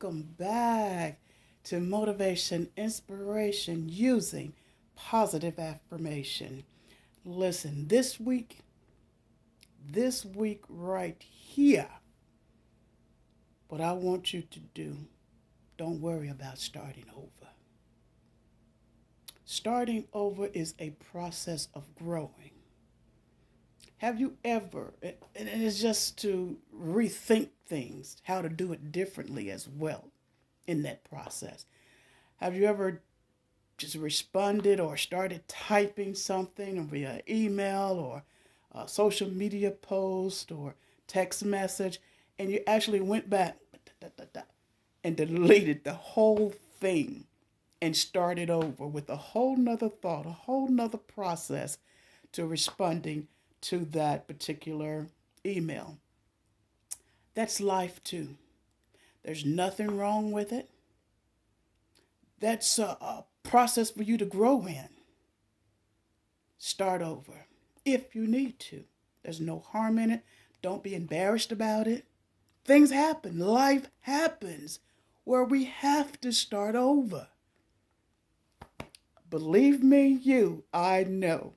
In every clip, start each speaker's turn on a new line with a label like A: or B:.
A: welcome back to Motivation Inspiration using positive affirmation. Listen, this week right here, what I want you to do, don't worry about starting over. Starting over is a process of growing. Have you ever, and it's just to rethink things, how to do it differently as well in that process. Have you ever just responded or started typing something via email or a social media post or text message, and you actually went back and deleted the whole thing and started over with a whole nother thought, a whole nother process to responding to that particular email? That's life too. There's nothing wrong with it. That's a process for you to grow in. Start over if you need to. There's no harm in it. Don't be embarrassed about it. Things happen. Life happens where we have to start over. Believe me, I know.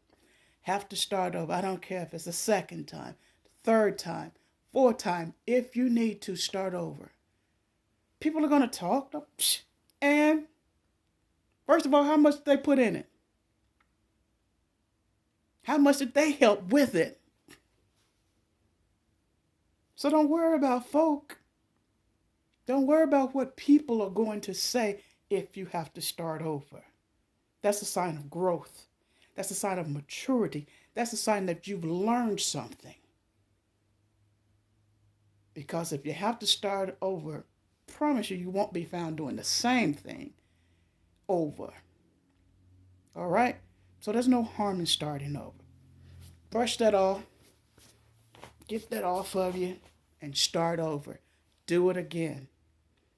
A: Have to start over. I don't care if it's the second time, third time, fourth time. If you need to start over. People are going to talk. And first of all, how much did they put in it? How much did they help with it? So don't worry about folk. Don't worry about what people are going to say if you have to start over. That's a sign of growth. That's a sign of maturity. That's a sign that you've learned something. Because if you have to start over, I promise you won't be found doing the same thing over. All right? So there's no harm in starting over. Brush that off. Get that off of you and start over. Do it again.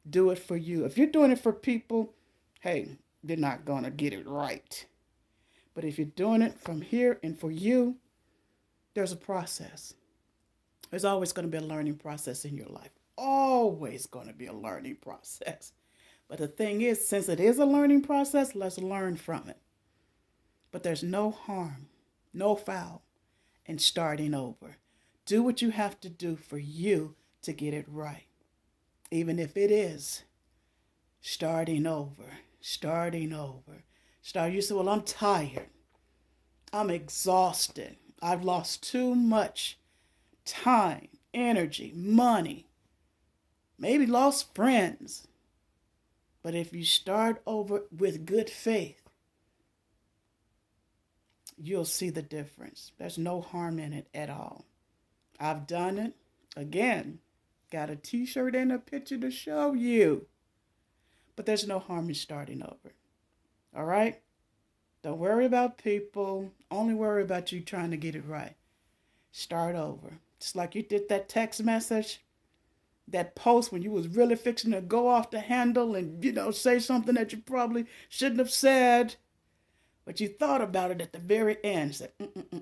A: Do it for you. If you're doing it for people, hey, they're not going to get it right. But if you're doing it from here and for you, there's a process. There's always going to be a learning process in your life. Always going to be a learning process. But the thing is, since it is a learning process, let's learn from it. But there's no harm, no foul in starting over. Do what you have to do for you to get it right. Even if it is starting over. You say, well, I'm tired. I'm exhausted. I've lost too much time, energy, money, maybe lost friends. But if you start over with good faith, you'll see the difference. There's no harm in it at all. I've done it. Again, got a t-shirt and a picture to show you. But there's no harm in starting over. All right? Don't worry about people. Only worry about you trying to get it right. Start over. Just like you did that text message, that post when you was really fixing to go off the handle and, say something that you probably shouldn't have said. But you thought about it at the very end. Said,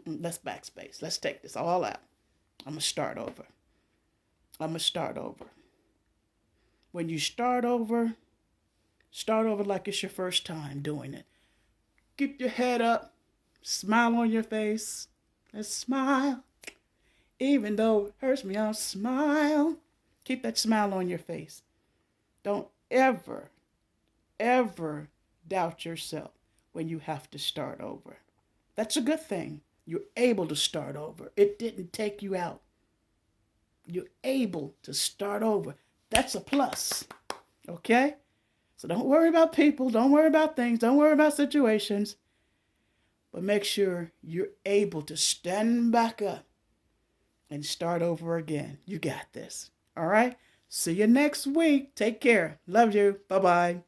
A: let's backspace. Let's take this all out. I'm going to start over. When you start over like it's your first time doing it. Keep your head up. Smile on your face. Let's smile. Even though it hurts me, I'll smile. Keep that smile on your face. Don't ever doubt yourself when you have to start over. That's a good thing. You're able to start over. It didn't take you out. You're able to start over. That's a plus. Okay? So don't worry about people. Don't worry about things. Don't worry about situations. But make sure you're able to stand back up and start over again. You got this. All right? See you next week. Take care. Love you. Bye-bye.